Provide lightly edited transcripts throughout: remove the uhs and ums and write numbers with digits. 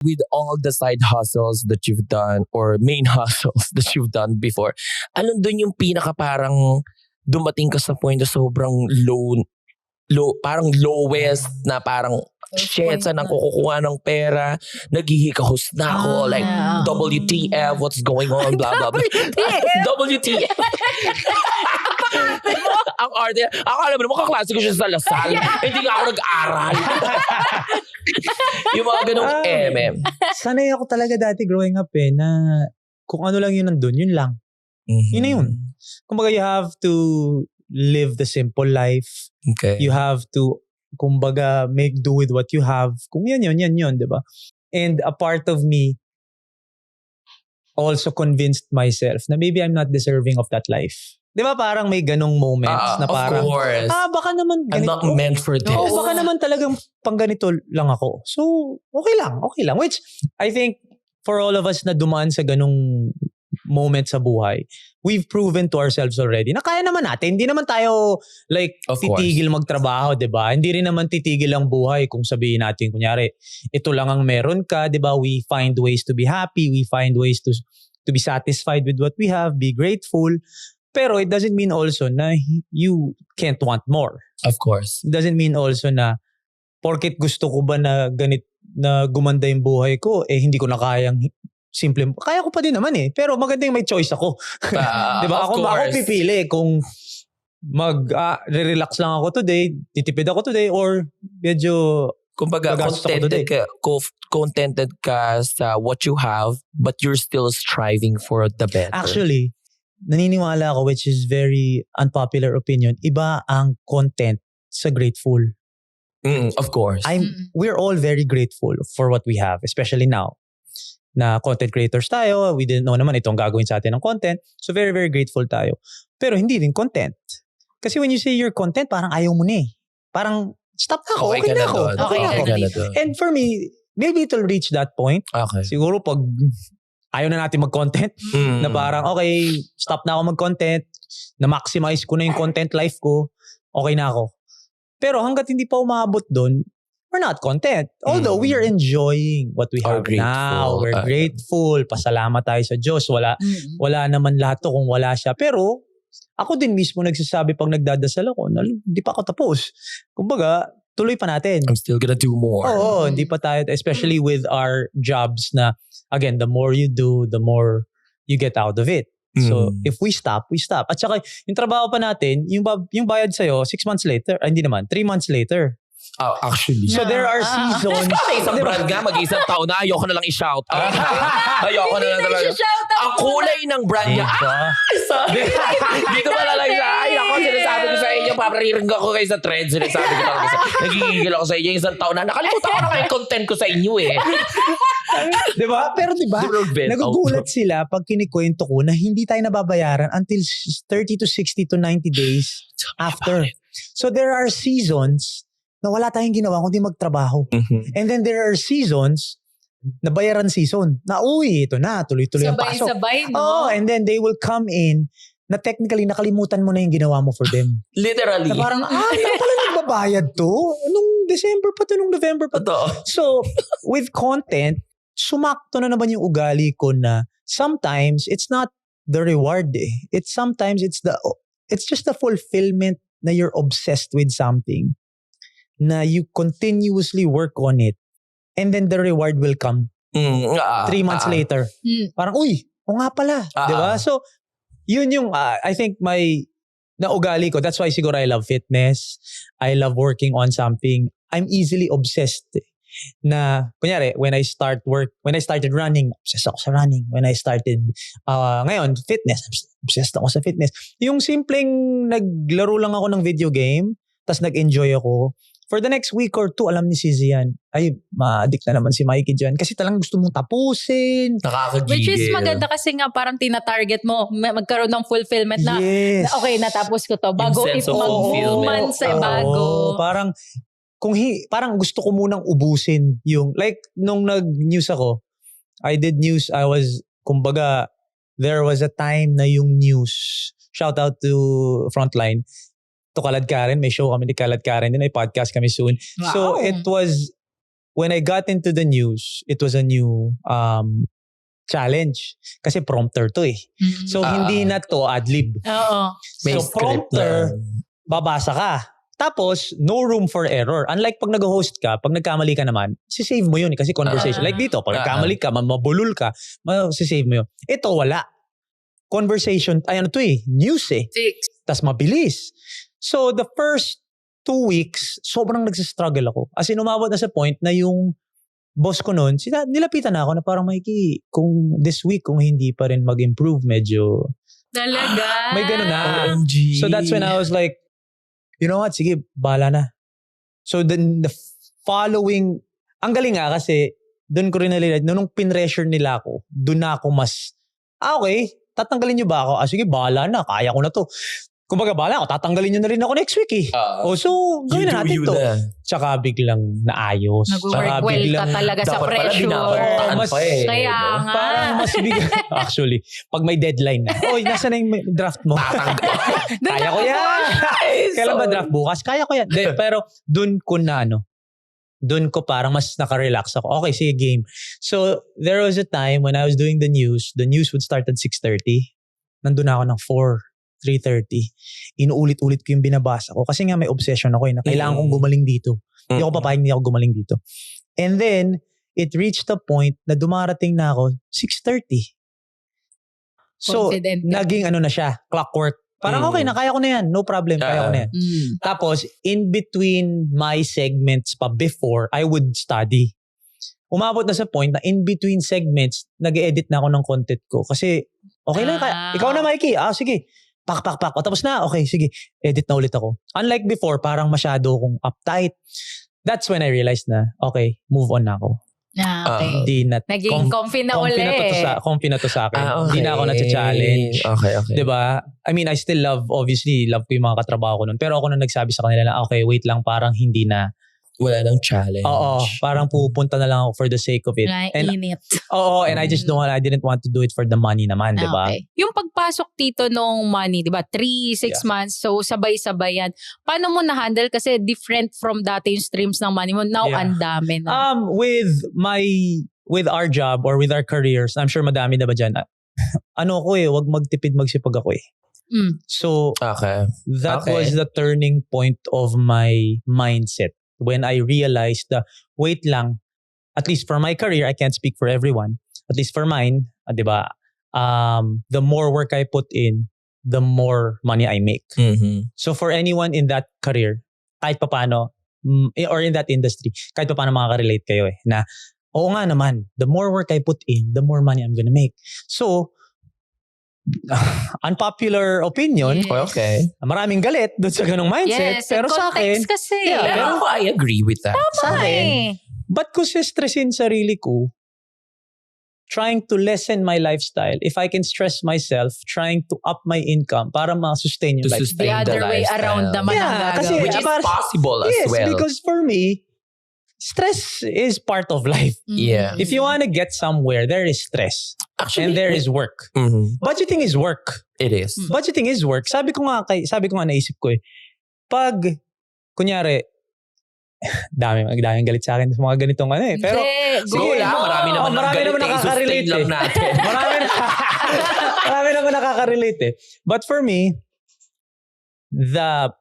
with all the side hustles that you've done or main hustles that you've done before, anong dun yung pinaka parang dumating ka sa point na sobrang low, parang lowest na parang shit, saan ako kukuha ng pera? Naghihikahos na ako. Like, WTF, what's going on? Blah, blah, blah. WTF? Ang arte. Akala mo naman kaklase ko siya sa Lasal. Hindi nga ako nag-aral. Yung mga ganong Sanay ako talaga dati growing up na kung ano lang yun nandun, yun lang. Yun na yun. Kumbaga, you have to live the simple life. Okay. You have to, kumbaga, make do with what you have. Kung yan yun, di ba? And a part of me also convinced myself na maybe I'm not deserving of that life. Di ba parang may ganong moments na parang, of course. Baka naman ganito. I'm not meant for this. Baka naman talagang pang ganito lang ako. So, okay lang. Which, I think, for all of us na dumaan sa ganong moment sa buhay, we've proven to ourselves already na kaya naman natin. Hindi naman tayo titigil magtrabaho, di ba? Hindi rin naman titigil ang buhay kung sabihin natin, kunyari, ito lang ang meron ka, di ba? We find ways to be happy. We find ways to be satisfied with what we have, be grateful. Pero it doesn't mean also na you can't want more. Of course. It doesn't mean also na porket gusto ko ba na na gumanda yung buhay ko, hindi ko na kayang simple. Kaya ko pa din naman pero maganda yung may choice ako. Diba? Ako pipili kung relax lang ako today, titipid ako today, or medyo kumbaga contented ka sa what you have, but you're still striving for the better. Actually, naniniwala ako, which is very unpopular opinion, iba ang content sa grateful. Of course. We're all very grateful for what we have, especially now na content creators tayo. We didn't know naman itong gagawin sa atin ng content. So very, very grateful tayo. Pero hindi din content. Kasi when you say you're content, parang ayaw mo na Parang stop na ako. Okay na ako. And for me, maybe it'll reach that point. Okay. Siguro pag ayaw na natin mag-content, na parang okay, stop na ako mag-content, na-maximize ko na yung content life ko, okay na ako. Pero hanggat hindi pa umabot doon, we're not content. Although we are enjoying what we have now. We're grateful. Pasalamat tayo sa Diyos. Wala naman lahat to kung wala siya. Pero ako din mismo nagsasabi pag nagdadasal ako na hindi pa ako tapos. Kumbaga, tuloy pa natin. I'm still gonna do more. Oo, hindi pa tayo. Especially with our jobs na, again, the more you do, the more you get out of it. So, if we stop, we stop. At saka, yung trabaho pa natin, yung bayad sa'yo, 6 months later, hindi naman, 3 months later. Oh, actually. So there are seasons. Isang brand nga, mag-isang taon na, ayoko na lang i-shout out. Ayoko na lang talaga. Ang kulay ng brand niya. Dito malalagay sa akin. Ako, sinasabi ko sa inyo, papariring ako kayo sa trend. Sinasabi ko talaga nagigigil ako sa inyo. Isang taon na, nakalimutan ko na kayo content ko sa inyo Diba? Pero diba, nagugulat sila pag kinikwento ko na hindi tayo nababayaran until 30 to 60 to 90 days after. So there are seasons na wala tayong ginawa kundi magtrabaho. And then there are seasons na bayaran season. Na ito na, tuloy-tuloy ang pasok. Sabay-sabay, no? And then they will come in na technically nakalimutan mo na yung ginawa mo for them. Literally. Na parang, pala nagbabayad to? Nung December pa to, nung November pa to. So, with content, sumakto na naman yung ugali ko na sometimes it's not the reward sometimes it's just the fulfillment na you're obsessed with something. Na you continuously work on it and then the reward will come 3 months later. Parang, o nga pala. Diba? So, yun yung, I think naugali ko. That's why siguro I love fitness. I love working on something. I'm easily obsessed. Na, kunyari, when I started running, obsessed ako sa running. When I started, ngayon, fitness, obsessed ako sa fitness. Yung simpleng naglaro lang ako ng video game, tas nag-enjoy ako. For the next week or 2, alam ni Cizzy yan, ay, ma-addict na naman si Mikey dyan. Kasi talagang gusto mong tapusin. Nakakagigil. Which is maganda kasi nga parang tina-target mo, magkaroon ng fulfillment na, okay, natapos ko to. Bago mag-months bago. Parang, parang gusto ko munang ubusin yung, like, nung nag-news ako, I did news, kumbaga, there was a time na yung news, shout out to Frontline, to Kalad Karen, may show kami ni Kalad Karen din, may podcast kami soon. Wow. So it was when I got into the news, it was a new challenge. Kasi prompter to eh. So, hindi na to ad-lib. Oo. May So, script prompter, na. babasa ka. Tapos, no room for error. Unlike pag nag-host ka, pag nagkamali ka naman, sisave mo yun kasi conversation. Like dito, pag nagkamali ka, mabulol ka, sisave mo yun. Ito, wala. Conversation, ay ano to eh, news eh. Tas mabilis. So, the first 2 weeks, sobrang nagsistruggle ako. As in, umabot na sa point na yung boss ko noon, nilapitan na ako na parang, Mikey, kung this week, kung hindi pa rin mag-improve, medyo... Talaga? May ganun na. OMG. So, that's when I was like, you know what, sige, bahala na. So, then the following, ang galing nga kasi, doon ko rin nalilat, nung pinressure nila ako, doon na ako mas, okay, tatanggalin nyo ba ako? Sige, bahala na, kaya ko na to. Kumbaga, bahala ako, tatanggalin nyo na rin ako next week eh. So, gawin na natin to. Tsaka biglang naayos. Nag-work well ka talaga sa pressure. Mas, kaya nga. Parang mas bigyan. Actually, pag may deadline na, nasa na yung draft mo? Kaya ko yan. Kailan ba draft bukas? Kaya ko yan. Pero dun ko parang mas nakarelax ako. Okay, sige, game. So, there was a time when I was doing the news would start at 6:30. Nandun ako ng 3:30. Inuulit-ulit ko yung binabasa ko. Kasi nga may obsession ako na kailangan kong gumaling dito. Hindi ako papayag, hindi ako gumaling dito. And then, it reached the point na dumarating na ako 6:30. So, Confident ka. naging na siya, clockwork. Parang okay na, kaya ko na yan. No problem, kaya ko na yan. Tapos, in between my segments pa before, I would study. Umabot na sa point na in between segments, nag-edit na ako ng content ko. Kasi, okay lang. Ikaw na, Mikey. Sige. Pak. O, tapos na. Okay, sige. Edit na ulit ako. Unlike before, parang masyado akong uptight. That's when I realized na, okay, move on na ako. Okay. Naging comfy na ulit. Comfy na to sa akin. Hindi na ako na-challenge. Okay. Diba? I mean, I still love ko yung mga katrabaho ko nun. Pero ako na nagsabi sa kanila na, okay, wait lang, parang hindi na. Wala nang challenge. Oo, parang pupunta na lang ako for the sake of it. Init. Oo, and I didn't want to do it for the money naman, diba? Okay. Yung pagpasok dito nung money, diba? 3-6 months, so sabay-sabay yan. Paano mo na-handle? Kasi different from dati yung streams ng money mo. Now, ang dami na. With our job or with our careers, I'm sure madami na ba dyan? Wag magtipid, magsipag ako eh. So, that was the turning point of my mindset. When I realized wait lang, at least for my career, I can't speak for everyone. At least for mine, diba? The more work I put in, the more money I make. So for anyone in that career, kahit paano, or in that industry, kahit paano makaka-relate kayo eh, na oo nga naman, the more work I put in, the more money I'm gonna make. So, unpopular opinion. Okay. Maraming galit doon sa ganong mindset. Yes, pero sa akin, kasi. Pero I agree with that. sa akin, ba't ko stressin sarili ko trying to lessen my lifestyle if I can stress myself trying to up my income para ma-sustain yung lifestyle. The other way around naman ang gagawin. Which is possible as well. Yes, because for me, stress is part of life. Yeah. If you want to get somewhere, there is stress. Actually, and there is work. Budgeting is work. It is. Budgeting is work. Sabi ko nga naisip ko eh. Pag, kunyari, daming galit sa akin sa mga ganitong eh. Pero, go lang. Marami naman nakaka-relate eh. Marami naman nakaka-relate eh. But for me, the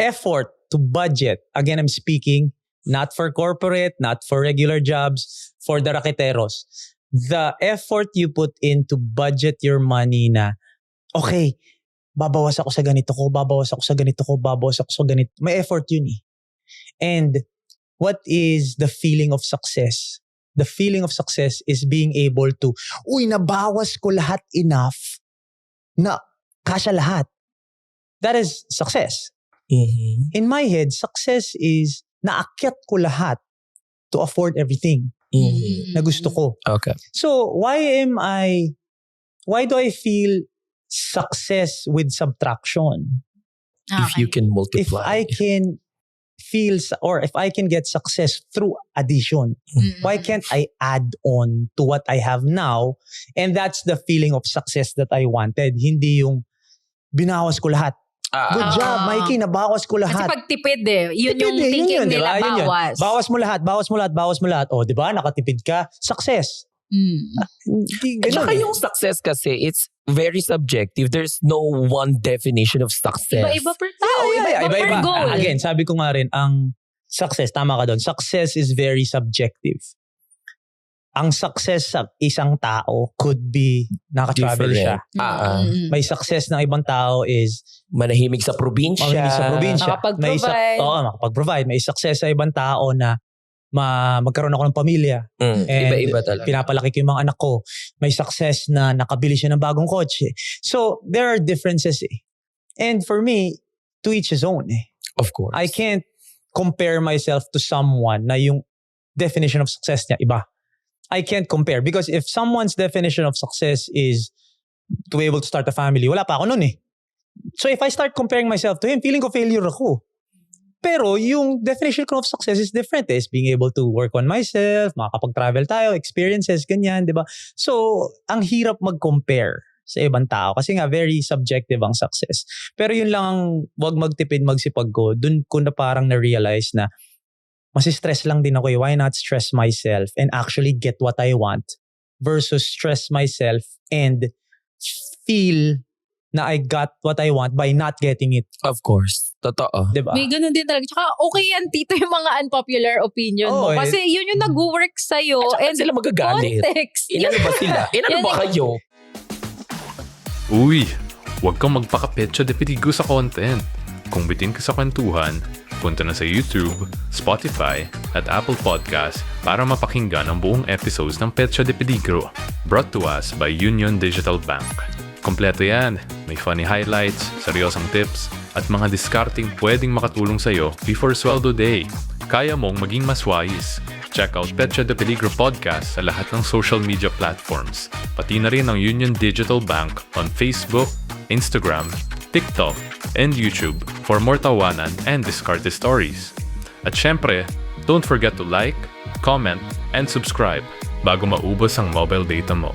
effort to budget, again, I'm speaking, not for corporate, not for regular jobs, for the raketeros. The effort you put in to budget your money na, okay, babawas ako sa ganito ko, babawas ako sa ganito ko, babawas ako sa ganito. May effort yun eh. And what is the feeling of success? The feeling of success is being able to, nabawas ko lahat enough na kasya lahat. That is success. In my head, success is naakyat ko lahat to afford everything na gusto ko. Okay. So, why do I feel success with subtraction? If you can multiply. If I can if I can get success through addition, why can't I add on to what I have now? And that's the feeling of success that I wanted. Hindi yung binawas ko lahat. Good job, Mikey. Nabawas ko Kasi lahat. pag tipid yun Tipid yung yun thinking yun, nila, diba? Yun yun. bawas. Bawas mo lahat. O, di ba? Nakatipid ka. Success. Hindi At ganun saka eh. yung success kasi, it's very subjective. There's no one definition of success. Iba-iba per tao, iba-iba per goal. Again, sabi ko nga rin, ang success, tama ka doon, success is very subjective. Ang success sa isang tao could be naka-travel siya. May success ng ibang tao is Manahimik sa probinsya. Makapag-provide. Makapag-provide. May success sa ibang tao na magkaroon ako ng pamilya. And Iba-iba talaga. pinapalaki ko yung mga anak ko. May success na nakabili siya ng bagong kotse. So, there are differences eh. And for me, to each his own eh. Of course. I can't compare myself to someone na yung definition of success niya iba. I can't compare because if someone's definition of success is to be able to start a family, wala pa ako nun eh. So if I start comparing myself to him, feeling ko failure ako. Pero yung definition ko of success is different. Is being able to work on myself, makakapag-travel tayo, experiences, ganyan, di ba? So, ang hirap mag-compare sa ibang tao kasi nga very subjective ang success. Pero yun lang ang wag magtipid, magsipag ko. Dun ko na parang na-realize na masistress lang din ako eh. Why not stress myself and actually get what I want versus stress myself and feel na I got what I want by not getting it. Of course. Totoo. Diba? May ganun din talaga. Tsaka okay yan, Tito, yung mga unpopular opinion mo. Kasi yun yung nag-work sa'yo. At sila magagalit. Context. Inano ba sila? Inano ba kayo? Uy, huwag kang magpaka-Petsa de Pedigo sa content. Kung bitin ka sa kwentuhan, punta na sa YouTube, Spotify, at Apple Podcast para mapakinggan ang buong episodes ng Petsa de Peligro, brought to us by Union Digital Bank. Kompleto yan. May funny highlights, seryosang tips, at mga discarding pwedeng makatulong sa'yo before sweldo day. Kaya mong maging mas wise. Check out Petsa de Peligro Podcast sa lahat ng social media platforms. Pati na rin ang Union Digital Bank on Facebook, Instagram, TikTok, and YouTube for more tawanan and discarded stories. At syempre, don't forget to like, comment, and subscribe bago maubos ang mobile data mo.